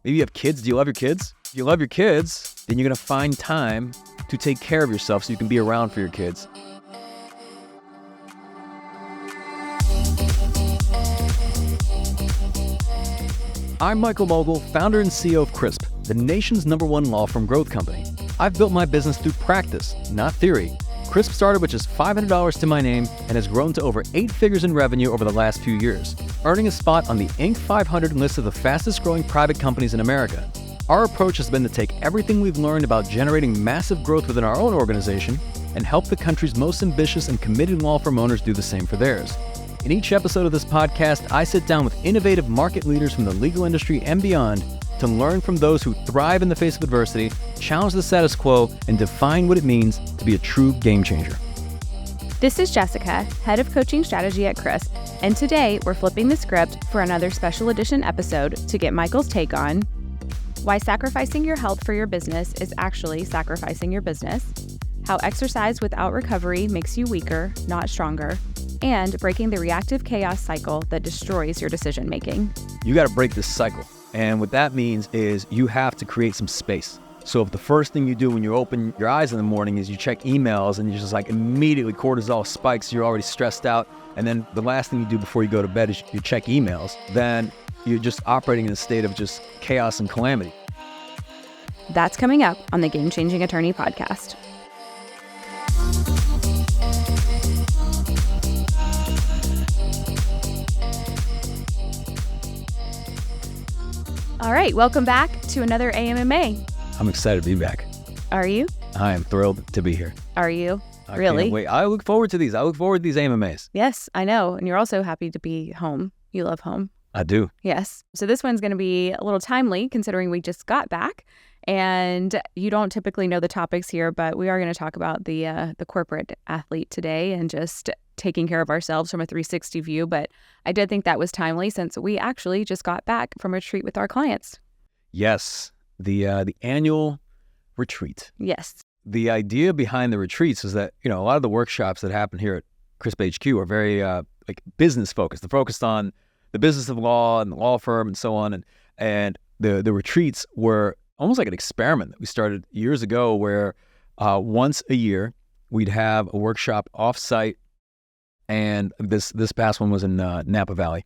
Maybe you have kids. Do you love your kids? If you love your kids, then you're going to find time to take care of yourself so you can be around for your kids. I'm Michael Mogill, founder and CEO of Crisp, the nation's #1 law firm growth company. I've built my business through practice, not theory. Crisp started with just $500 to my name and has grown to over 8 figures in revenue over the last few years, earning a spot on the Inc. 500 list of the fastest growing private companies in America. Our approach has been to take everything we've learned about generating massive growth within our own organization and help the country's most ambitious and committed law firm owners do the same for theirs. In each episode of this podcast, I sit down with innovative market leaders from the legal industry and beyond to learn from those who thrive in the face of adversity, challenge the status quo, and define what it means to be a true game changer. This is Jessica, Head of Coaching Strategy at Crisp, and today we're flipping the script for another special edition episode to get Michael's take on why sacrificing your health for your business is actually sacrificing your business, how exercise without recovery makes you weaker, not stronger, and breaking the reactive chaos cycle that destroys your decision-making. You got to break this cycle. And what that means is you have to create some space. So if the first thing you do when you open your eyes in the morning is you check emails and you're just like immediately cortisol spikes, you're already stressed out, and then the last thing you do before you go to bed is you check emails, then you're just operating in a state of just chaos and calamity. That's coming up on the Game Changing Attorney podcast. All right, welcome back to another AMMA. I'm excited to be back. Are you? I am thrilled to be here. Are you? I Really? can't wait. I look forward to these. I look forward to these AMMAs. Yes, I know. And you're also happy to be home. You love home. I do. Yes. So this one's going to be a little timely considering we just got back. And you don't typically know the topics here, but we are going to talk about the corporate athlete today and just taking care of ourselves from a 360 view. But I did think that was timely since we actually just got back from a retreat with our clients. Yes. The annual retreat. Yes. The idea behind the retreats is that, a lot of the workshops that happen here at Crisp HQ are very business focused. They're focused on the business of law and the law firm and so on. And the retreats were almost like an experiment that we started years ago where once a year we'd have a workshop off-site, and this past one was in Napa Valley,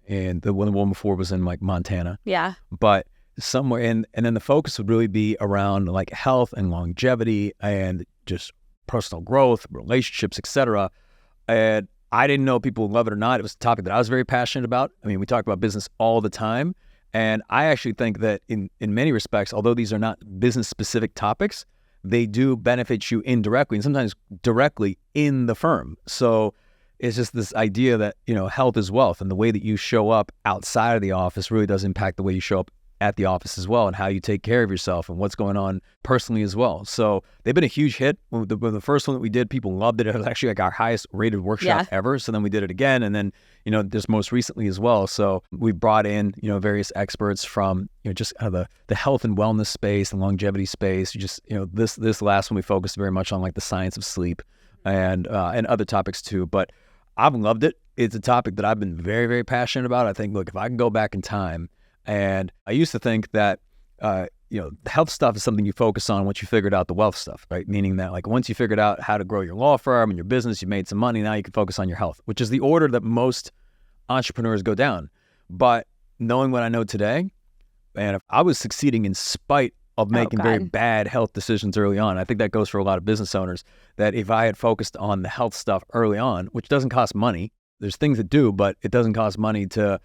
and the one before was in like Montana. Yeah. But somewhere and then the focus would really be around like health and longevity and just personal growth, relationships, etc. And I didn't know if people would love it or not. It was a topic that I was very passionate about. I mean, we talk about business all the time. And I actually think that in many respects, although these are not business-specific topics, they do benefit you indirectly and sometimes directly in the firm. So it's just this idea that, health is wealth, and the way that you show up outside of the office really does impact the way you show up at the office as well, and how you take care of yourself and what's going on personally as well. So they've been a huge hit. The first one that we did, people loved it. It was actually like our highest rated workshop ever. So then we did it again, and then just most recently as well. So we brought in various experts from just kind of the health and wellness space and longevity space. This last one we focused very much on like the science of sleep and other topics too. But I've loved it. It's a topic that I've been very, very passionate about. I think, look, if I can go back in time. And I used to think that, the health stuff is something you focus on once you figured out the wealth stuff, right? Meaning that like once you figured out how to grow your law firm and your business, you made some money, now you can focus on your health, which is the order that most entrepreneurs go down. But knowing what I know today, and if I was succeeding in spite of making very bad health decisions early on, I think that goes for a lot of business owners, that if I had focused on the health stuff early on, which doesn't cost money, there's things that do, but it doesn't cost money to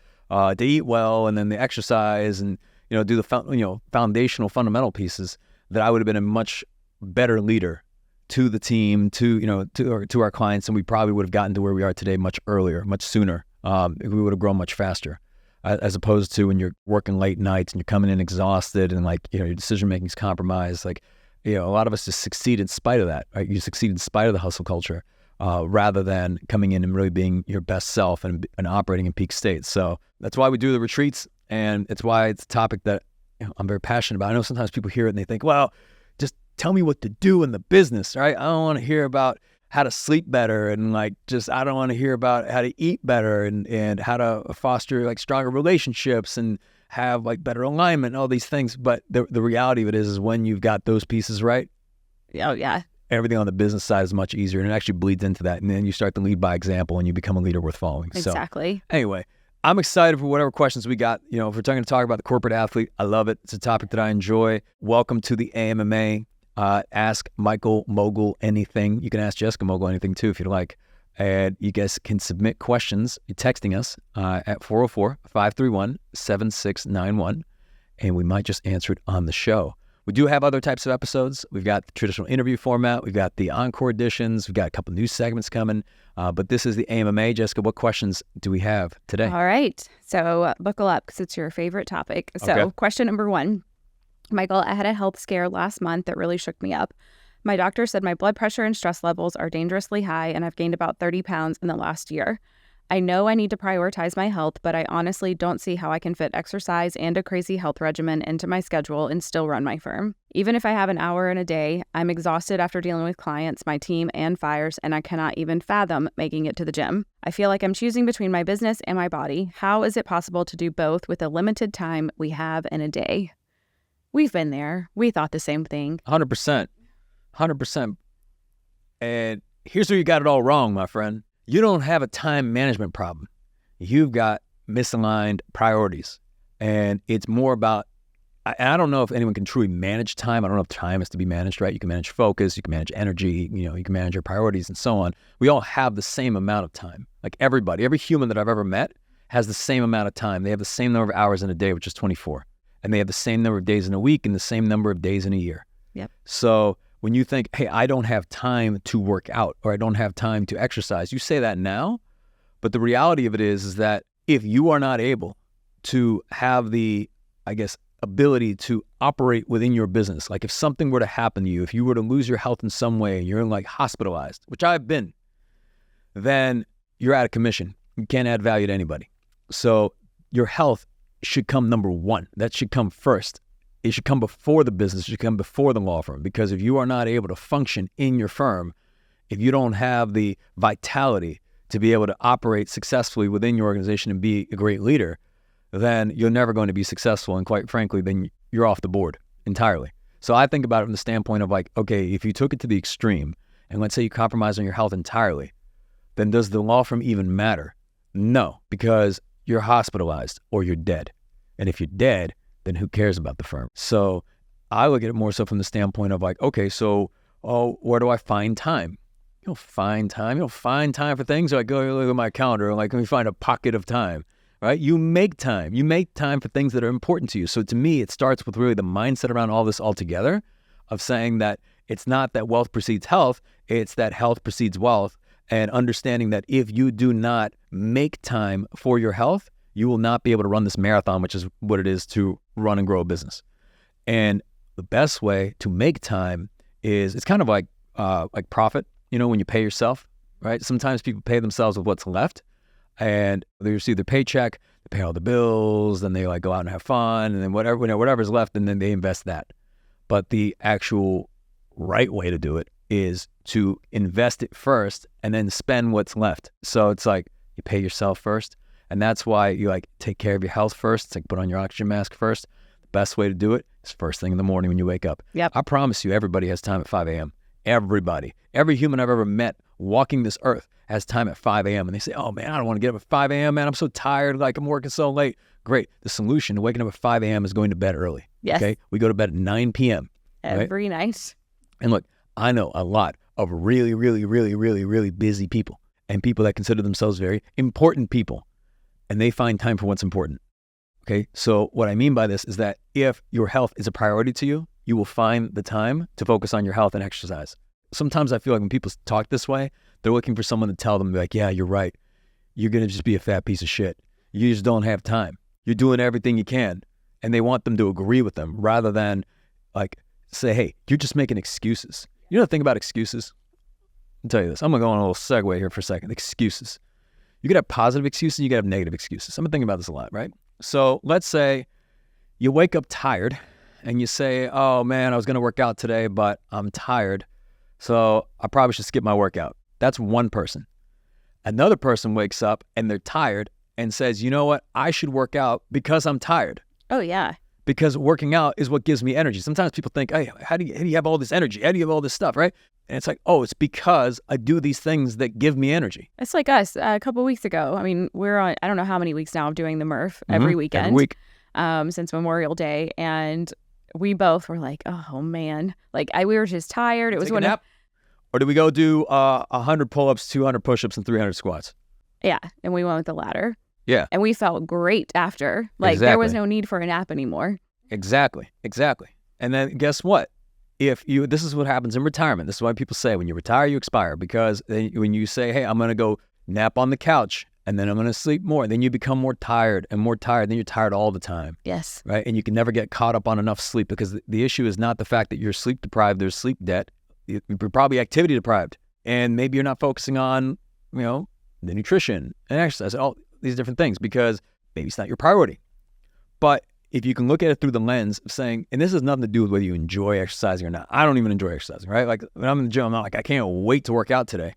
eat well, and then the exercise, and do the foundational fundamental pieces, that I would have been a much better leader to the team, to our clients, and we probably would have gotten to where we are today much earlier, much sooner. We would have grown much faster, as opposed to when you're working late nights and you're coming in exhausted and your decision making is compromised. A lot of us just succeed in spite of that, right? You succeed in spite of the hustle culture. Rather than coming in and really being your best self and operating in peak state. So that's why we do the retreats, and it's why it's a topic that I'm very passionate about. I know sometimes people hear it and they think, well, just tell me what to do in the business, right? I don't want to hear about how to sleep better and I don't want to hear about how to eat better and how to foster stronger relationships and have like better alignment, all these things. But the reality of it is when you've got those pieces right, Oh, yeah. everything on the business side is much easier, and it actually bleeds into that. And then you start to lead by example, and you become a leader worth following. Exactly. So anyway, I'm excited for whatever questions we got. You know, if we're going to talk about the corporate athlete, I love it. It's a topic that I enjoy. Welcome to the AMMA. Ask Michael Mogill anything. You can ask Jessica Mogill anything too if you'd like. And you guys can submit questions texting us at 404-531-7691, and we might just answer it on the show. We do have other types of episodes. We've got the traditional interview format. We've got the encore editions. We've got a couple new segments coming. But this is the AMMA. Jessica, what questions do we have today? All right. So buckle up because it's your favorite topic. So Okay. Question number 1. Michael, I had a health scare last month that really shook me up. My doctor said my blood pressure and stress levels are dangerously high, and I've gained about 30 pounds in the last year. I know I need to prioritize my health, but I honestly don't see how I can fit exercise and a crazy health regimen into my schedule and still run my firm. Even if I have an hour in a day, I'm exhausted after dealing with clients, my team, and fires, and I cannot even fathom making it to the gym. I feel like I'm choosing between my business and my body. How is it possible to do both with the limited time we have in a day? We've been there. We thought the same thing. 100%. 100%. And here's where you got it all wrong, my friend. You don't have a time management problem. You've got misaligned priorities. And it's more about, I don't know if anyone can truly manage time. I don't know if time is to be managed, right? You can manage focus, you can manage energy, you can manage your priorities and so on. We all have the same amount of time. Like everybody, every human that I've ever met has the same amount of time. They have the same number of hours in a day, which is 24. And they have the same number of days in a week and the same number of days in a year. Yep. So when you think, hey, I don't have time to work out or I don't have time to exercise, you say that now. But the reality of it is that if you are not able to have the, ability to operate within your business, like if something were to happen to you, if you were to lose your health in some way and you're like hospitalized, which I've been, then you're out of commission. You can't add value to anybody. So your health should come number one. That should come first. It should come before the business. It should come before the law firm. Because if you are not able to function in your firm, if you don't have the vitality to be able to operate successfully within your organization and be a great leader, then you're never going to be successful. And quite frankly, then you're off the board entirely. So I think about it from the standpoint of like, okay, if you took it to the extreme, and let's say you compromise on your health entirely, then does the law firm even matter? No, because you're hospitalized or you're dead. And if you're dead, then who cares about the firm? So I look at it more so from the standpoint of like, okay, so where do I find time? You don't find time. You don't find time for things. Like, go look at my calendar and like, let me find a pocket of time, right? You make time. You make time for things that are important to you. So to me, it starts with really the mindset around all this altogether of saying that it's not that wealth precedes health. It's that health precedes wealth, and understanding that if you do not make time for your health, you will not be able to run this marathon, which is what it is to run and grow a business. And the best way to make time is, it's kind of like profit, when you pay yourself, right? Sometimes people pay themselves with what's left, and they receive their paycheck, they pay all the bills, then they like go out and have fun, and then whatever's left, and then they invest that. But the actual right way to do it is to invest it first and then spend what's left. So it's like you pay yourself first. And that's why you like take care of your health first. It's like put on your oxygen mask first. The best way to do it is first thing in the morning when you wake up. Yep. I promise you, everybody has time at 5 a.m. Everybody. Every human I've ever met walking this earth has time at 5 a.m. And they say, oh man, I don't want to get up at 5 a.m. man. I'm so tired. Like I'm working so late. Great. The solution to waking up at 5 a.m. is going to bed early. Yes. Okay. We go to bed at 9 p.m. Every night. And look, I know a lot of really, really, really, really, really busy people and people that consider themselves very important people. And they find time for what's important. Okay. So what I mean by this is that if your health is a priority to you, you will find the time to focus on your health and exercise. Sometimes I feel like when people talk this way, they're looking for someone to tell them like, yeah, you're right. You're going to just be a fat piece of shit. You just don't have time. You're doing everything you can. And they want them to agree with them rather than like say, hey, you're just making excuses. You know the thing about excuses? I'll tell you this. I'm going to go on a little segue here for a second. Excuses. You could have positive excuses, you could have negative excuses. I'm thinking about this a lot, right? So let's say you wake up tired and you say, oh man, I was going to work out today, but I'm tired. So I probably should skip my workout. That's one person. Another person wakes up and they're tired and says, you know what? I should work out because I'm tired. Oh, yeah. because working out is what gives me energy. Sometimes people think, hey, how do you have all this energy? How do you have all this stuff, right? And it's like, oh, it's because I do these things that give me energy. It's like us a couple weeks ago. I mean, we're on, I don't know how many weeks now of doing the Murph every weekend. Every week. Since Memorial Day. And we both were like, oh, man. Like, we were just tired. It was Take a nap. Or do we go do 100 pull-ups, 200 push-ups, and 300 squats? Yeah. And we went with the ladder. Yeah. And we felt great after. Like, there was no need for a nap anymore. Exactly. And then guess what? This is what happens in retirement. This is why people say when you retire, you expire. Because when you say, hey, I'm going to go nap on the couch and then I'm going to sleep more, then you become more tired and more tired. Then you're tired all the time. Yes. Right? And you can never get caught up on enough sleep, because the issue is not the fact that you're sleep deprived. There's sleep debt. You're probably activity deprived. And maybe you're not focusing on, the nutrition and exercise, all these different things, because maybe it's not your priority. But if you can look at it through the lens of saying, and this has nothing to do with whether you enjoy exercising or not. I don't even enjoy exercising, right? Like when I'm in the gym, I'm not like, I can't wait to work out today.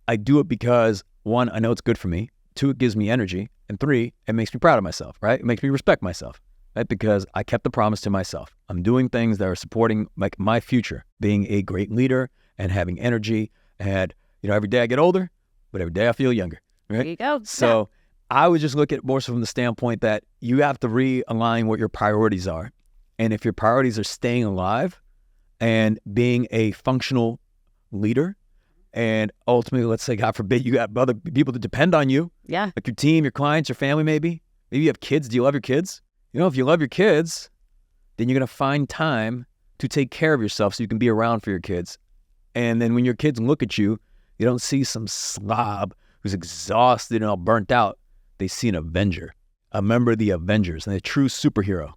I do it because 1, I know it's good for me. 2, it gives me energy. And 3, it makes me proud of myself, right? It makes me respect myself, right? Because I kept the promise to myself. I'm doing things that are supporting like my future, being a great leader and having energy. And, every day I get older, but every day I feel younger, right? There you go. So I would just look at it more so from the standpoint that you have to realign what your priorities are. And if your priorities are staying alive and being a functional leader, and ultimately, let's say, God forbid, you got other people that depend on you. Yeah. Like your team, your clients, your family, maybe. Maybe you have kids. Do you love your kids? If you love your kids, then you're going to find time to take care of yourself so you can be around for your kids. And then when your kids look at you, you don't see some slob who's exhausted and all burnt out. They see an Avenger, a member of the Avengers, and a true superhero.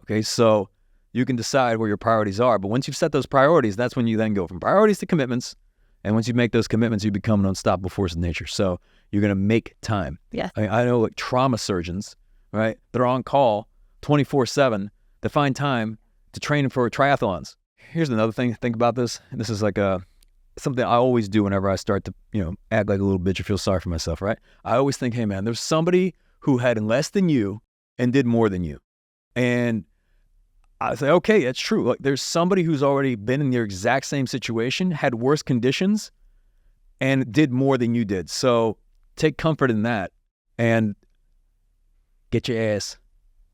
Okay, so you can decide where your priorities are. But once you've set those priorities, that's when you then go from priorities to commitments. And once you make those commitments, you become an unstoppable force of nature. So you're going to make time. Yeah. I know like trauma surgeons, right? They're on call 24/7 to find time to train for triathlons. Here's another thing to think about this. And this is like something I always do whenever I start to, act like a little bitch or feel sorry for myself, right? I always think, hey man, there's somebody who had less than you and did more than you. And I say, okay, that's true. Like there's somebody who's already been in your exact same situation, had worse conditions, and did more than you did. So take comfort in that and get your ass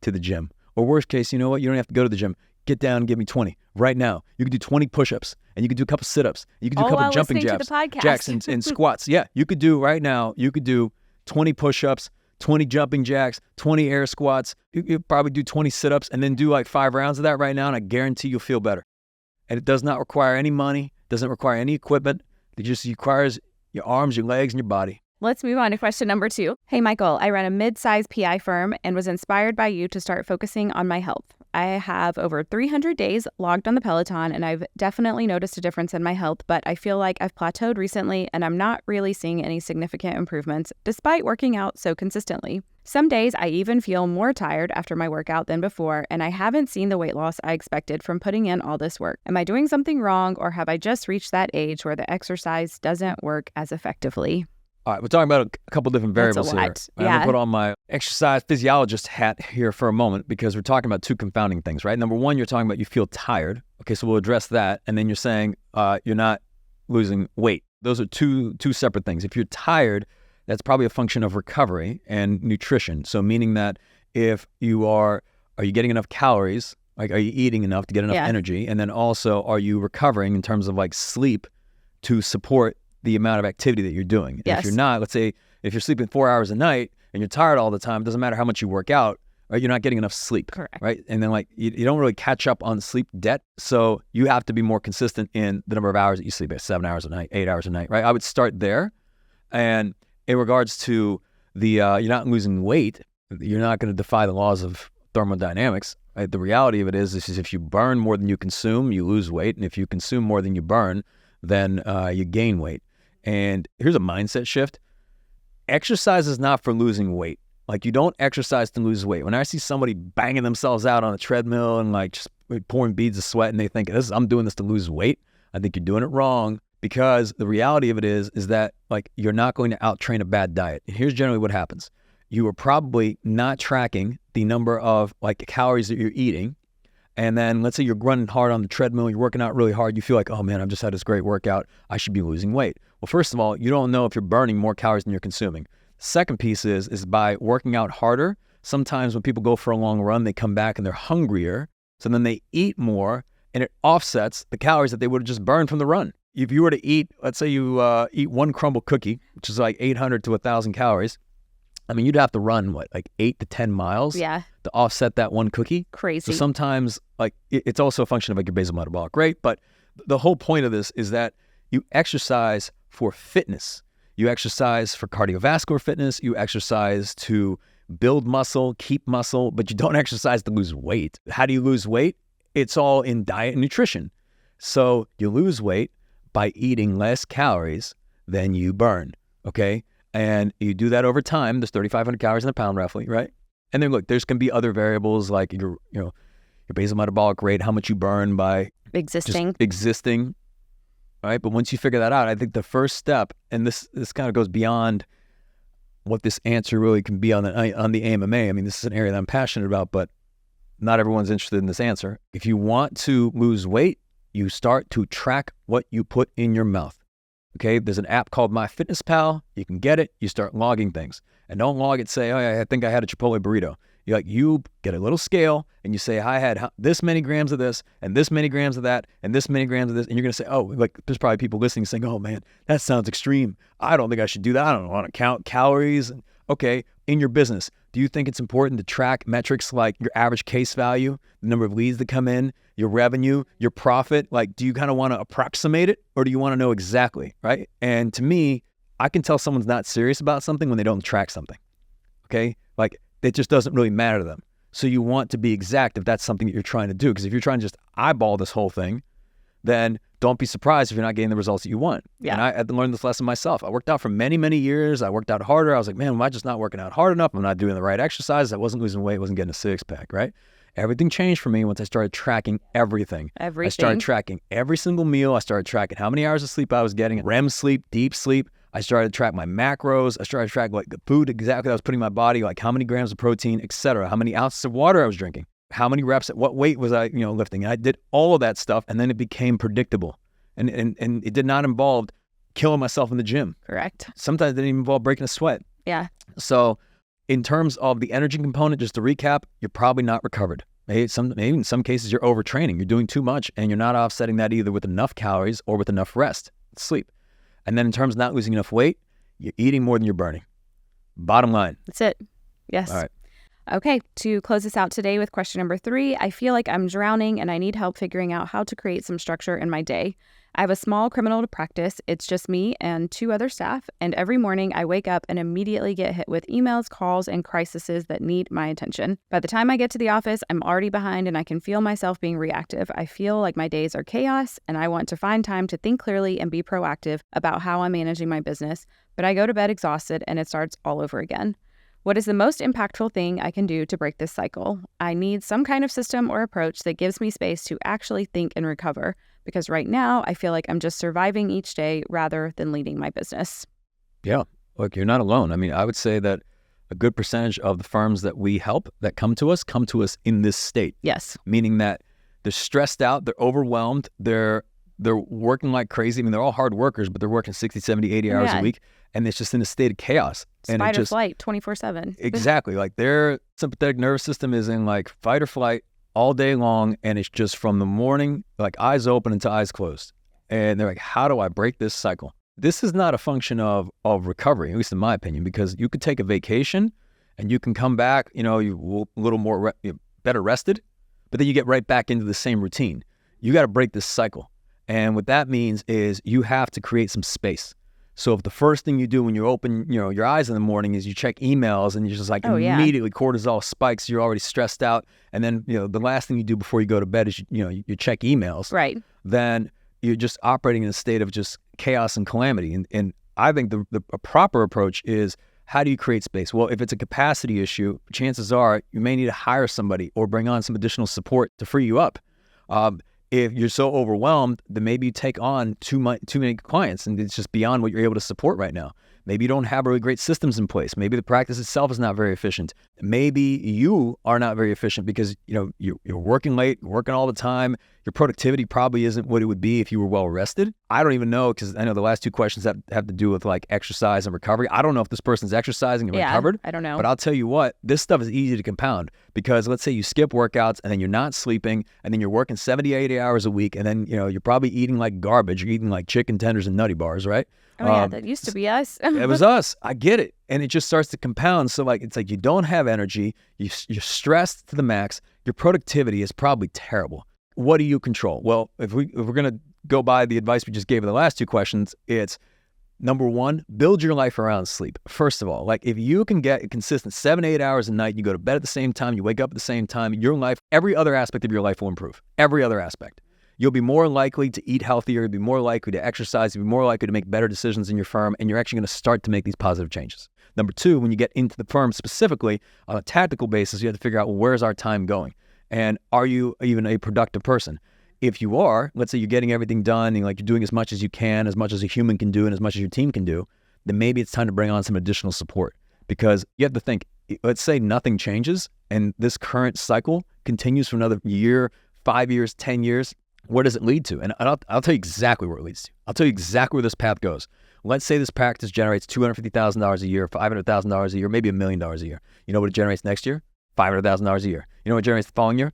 to the gym. Or worst case, you know what? You don't have to go to the gym. Get down and give me 20 right now. You can do 20 push-ups, and you can do a couple sit-ups. You can do a couple jumping jacks and squats. Yeah, you could do right now. You could do 20 push-ups, 20 jumping jacks, 20 air squats. You could probably do 20 sit-ups and then do like 5 rounds of that right now, and I guarantee you'll feel better. And it does not require any money, doesn't require any equipment. It just requires your arms, your legs, and your body. Let's move on to question number 2. Hey, Michael, I run a mid-sized PI firm and was inspired by you to start focusing on my health. I have over 300 days logged on the Peloton, and I've definitely noticed a difference in my health, but I feel like I've plateaued recently and I'm not really seeing any significant improvements despite working out so consistently. Some days I even feel more tired after my workout than before, and I haven't seen the weight loss I expected from putting in all this work. Am I doing something wrong, or have I just reached that age where the exercise doesn't work as effectively? All right, we're talking about a couple different variables here. Yeah. I'm going to put on my exercise physiologist hat here for a moment, because we're talking about 2 confounding things, right? Number 1, you're talking about you feel tired. Okay, so we'll address that. And then you're saying you're not losing weight. Those are two separate things. If you're tired, that's probably a function of recovery and nutrition. So meaning that if you are you getting enough calories? Like, are you eating enough to get enough energy? And then also, are you recovering in terms of like sleep to support the amount of activity that you're doing? And if you're not, let's say if you're sleeping 4 hours a night and you're tired all the time, it doesn't matter how much you work out, right? You're not getting enough sleep. Correct. Right? And then like you don't really catch up on sleep debt. So you have to be more consistent in the number of hours that you sleep, at 7 hours a night, 8 hours a night, right? I would start there. And in regards to the you're not losing weight, you're not going to defy the laws of thermodynamics. Right? The reality of it is if you burn more than you consume, you lose weight. And if you consume more than you burn, then you gain weight. And here's a mindset shift. Exercise is not for losing weight. Like, you don't exercise to lose weight. When I see somebody banging themselves out on a treadmill and like just pouring beads of sweat and they think, I'm doing this to lose weight, I think you're doing it wrong, because the reality of it is that like you're not going to out-train a bad diet. And here's generally what happens. You are probably not tracking the number of like calories that you're eating. And then let's say you're running hard on the treadmill, you're working out really hard. You feel like, oh man, I've just had this great workout. I should be losing weight. Well, first of all, you don't know if you're burning more calories than you're consuming. Second piece is by working out harder. Sometimes when people go for a long run, they come back and they're hungrier. So then they eat more and it offsets the calories that they would have just burned from the run. If you were to eat, let's say you eat one crumble cookie, which is like 800 to 1,000 calories. I mean, you'd have to run, like 8 to 10 miles to offset that one cookie. Crazy. So sometimes, like, it's also a function of like your basal metabolic rate. But the whole point of this is that you exercise for fitness. You exercise for cardiovascular fitness. You exercise to build muscle, keep muscle, but you don't exercise to lose weight. How do you lose weight? It's all in diet and nutrition. So you lose weight by eating less calories than you burn, okay? And you do that over time. There's 3,500 calories in a pound roughly, right? And then look, there's going to be other variables like your basal metabolic rate, how much you burn by existing, right? But once you figure that out, I think the first step, and this kind of goes beyond what this answer really can be on the AMMA. I mean, this is an area that I'm passionate about, but not everyone's interested in this answer. If you want to lose weight, you start to track what you put in your mouth. Okay, there's an app called MyFitnessPal. You can get it. You start logging things. And don't log it, say, oh, I think I had a Chipotle burrito. You get a little scale and you say, I had this many grams of this and this many grams of that and this many grams of this. And you're going to say, oh, like there's probably people listening saying, oh man, that sounds extreme. I don't think I should do that. I don't want to count calories. Okay, in your business, do you think it's important to track metrics like your average case value, the number of leads that come in, your revenue, your profit? Like, do you kind of want to approximate it or do you want to know exactly, right? And to me, I can tell someone's not serious about something when they don't track something, okay? Like, it just doesn't really matter to them. So you want to be exact if that's something that you're trying to do. Because if you're trying to just eyeball this whole thing, then don't be surprised if you're not getting the results that you want. Yeah. And I had to learn this lesson myself. I worked out for many, many years. I worked out harder. I was like, man, am I just not working out hard enough? I'm not doing the right exercise. I wasn't losing weight. I wasn't getting a six-pack, right? Everything changed for me once I started tracking everything. I started tracking every single meal. I started tracking how many hours of sleep I was getting, REM sleep, deep sleep. I started to track my macros. I started to track like the food exactly that I was putting in my body, like how many grams of protein, et cetera, how many ounces of water I was drinking, how many reps at what weight was I, lifting. And I did all of that stuff, and then it became predictable. And it did not involve killing myself in the gym. Correct. Sometimes it didn't even involve breaking a sweat. Yeah. So in terms of the energy component, just to recap, you're probably not recovered. Maybe in some cases you're overtraining. You're doing too much, and you're not offsetting that either with enough calories or with enough rest, sleep. And then in terms of not losing enough weight, you're eating more than you're burning. Bottom line. That's it. Yes. All right. Okay, to close this out today with question number 3, I feel like I'm drowning and I need help figuring out how to create some structure in my day. I have a small criminal practice. It's just me and 2 other staff, and every morning I wake up and immediately get hit with emails, calls, and crises that need my attention. By the time I get to the office, I'm already behind and I can feel myself being reactive. I feel like my days are chaos and I want to find time to think clearly and be proactive about how I'm managing my business, but I go to bed exhausted and it starts all over again. What is the most impactful thing I can do to break this cycle? I need some kind of system or approach that gives me space to actually think and recover, because right now I feel like I'm just surviving each day rather than leading my business. Yeah, look, you're not alone. I mean, I would say that a good percentage of the firms that we help that come to us in this state. Yes. Meaning that they're stressed out, they're overwhelmed, they're working like crazy. I mean, they're all hard workers, but they're working 60, 70, 80 hours a week, and it's just in a state of chaos. Fight or flight 24/7. Exactly. Like their sympathetic nervous system is in like fight or flight all day long, and it's just from the morning, like eyes open until eyes closed. And they're like, how do I break this cycle? This is not a function of recovery, at least in my opinion, because you could take a vacation and you can come back, you a little more better rested, but then you get right back into the same routine. You got to break this cycle. And what that means is you have to create some space. So if the first thing you do when you open, your eyes in the morning is you check emails and you're just like immediately cortisol spikes, you're already stressed out. And then, the last thing you do before you go to bed is, you check emails. Right. Then you're just operating in a state of just chaos and calamity. And I think a proper approach is, how do you create space? Well, if it's a capacity issue, chances are you may need to hire somebody or bring on some additional support to free you up. If you're so overwhelmed, then maybe you take on too many clients and it's just beyond what you're able to support right now. Maybe you don't have really great systems in place. Maybe the practice itself is not very efficient. Maybe you are not very efficient because you're working late, working all the time. Your productivity probably isn't what it would be if you were well rested. I don't even know, because I know the last two questions have to do with like exercise and recovery. I don't know if this person's exercising and recovered. I don't know. But I'll tell you what, this stuff is easy to compound, because let's say you skip workouts and then you're not sleeping and then you're working 70, 80 hours a week, and then you're probably eating like garbage. You're eating like chicken tenders and nutty bars, right? Oh yeah, that used to be us. It was us. I get it. And it just starts to compound. So like, it's like you don't have energy. You're stressed to the max. Your productivity is probably terrible. What do you control? Well, if we're going to go by the advice we just gave in the last two questions, it's number one, build your life around sleep. First of all, like if you can get a consistent 7-8 hours a night, you go to bed at the same time, you wake up at the same time, your life, every other aspect of your life will improve. Every other aspect. You'll be more likely to eat healthier, you'll be more likely to exercise, you'll be more likely to make better decisions in your firm, and you're actually going to start to make these positive changes. Number two, when you get into the firm specifically, on a tactical basis, you have to figure out, well, where's our time going? And are you even a productive person? If you are, let's say you're getting everything done and like you're doing as much as you can, as much as a human can do and as much as your team can do, then maybe it's time to bring on some additional support. Because you have to think, let's say nothing changes and this current cycle continues for another year, 5 years, 10 years, where does it lead to? And I'll tell you exactly where it leads to. I'll tell you exactly where this path goes. Let's say this practice generates $250,000 a year, $500,000 a year, maybe $1 million a year. You know what it generates next year? $500,000 a year. You know what it generates the following year?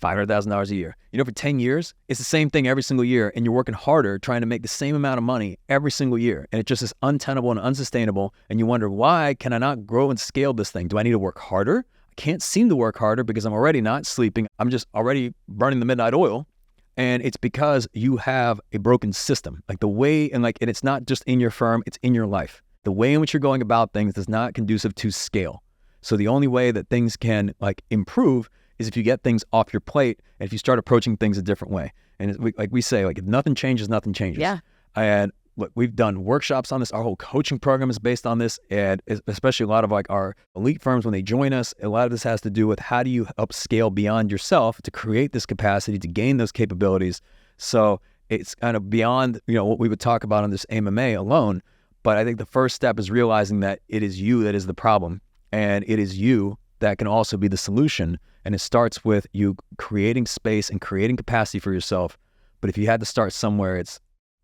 $500,000 a year. For 10 years, it's the same thing every single year, and you're working harder trying to make the same amount of money every single year, and it just is untenable and unsustainable, and you wonder, why can I not grow and scale this thing? Do I need to work harder? I can't seem to work harder because I'm already not sleeping. I'm just already burning the midnight oil, and it's because you have a broken system. Like the way, and it's not just in your firm, it's in your life. The way in which you're going about things is not conducive to scale. So the only way that things can improve is if you get things off your plate and if you start approaching things a different way. And we say, if nothing changes, nothing changes. Yeah. And look, we've done workshops on this. Our whole coaching program is based on this. And especially a lot of our elite firms, when they join us, a lot of this has to do with how do you upscale beyond yourself to create this capacity, to gain those capabilities. So it's kind of beyond, what we would talk about on this MMA alone. But I think the first step is realizing that it is you that is the problem. And it is you that can also be the solution. And it starts with you creating space and creating capacity for yourself. But if you had to start somewhere, it's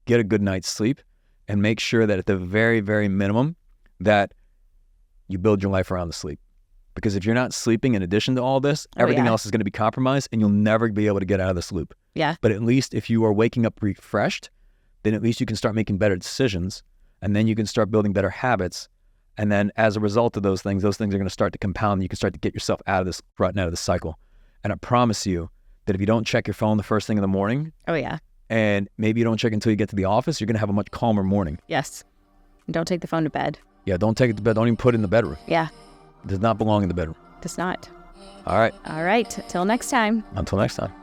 get a good night's sleep and make sure that at the very, very minimum that you build your life around the sleep. Because if you're not sleeping in addition to all this, everything else is going to be compromised and you'll never be able to get out of this loop. Yeah. But at least if you are waking up refreshed, then at least you can start making better decisions, and then you can start building better habits. And then as a result of those things are going to start to compound. And you can start to get yourself out of this rut and out of this cycle. And I promise you that if you don't check your phone the first thing in the morning. Oh, yeah. And maybe you don't check until you get to the office, you're going to have a much calmer morning. Yes. And don't take the phone to bed. Yeah, don't take it to bed. Don't even put it in the bedroom. Yeah. It does not belong in the bedroom. Does not. All right. All right. Till next time. Until next time.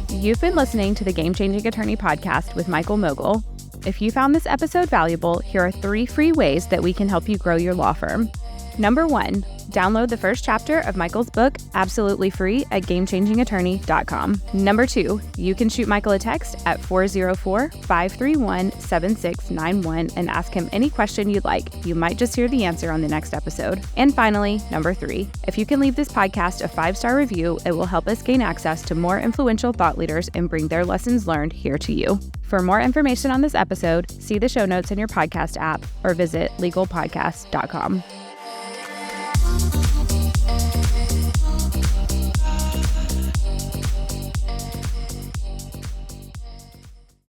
You've been listening to the Game Changing Attorney podcast with Michael Mogill. If you found this episode valuable, here are 3 free ways that we can help you grow your law firm. Number 1, download the first chapter of Michael's book absolutely free at gamechangingattorney.com. Number 2, you can shoot Michael a text at 404-531-7691 and ask him any question you'd like. You might just hear the answer on the next episode. And finally, number 3, if you can leave this podcast a 5-star review, it will help us gain access to more influential thought leaders and bring their lessons learned here to you. For more information on this episode, see the show notes in your podcast app or visit legalpodcast.com.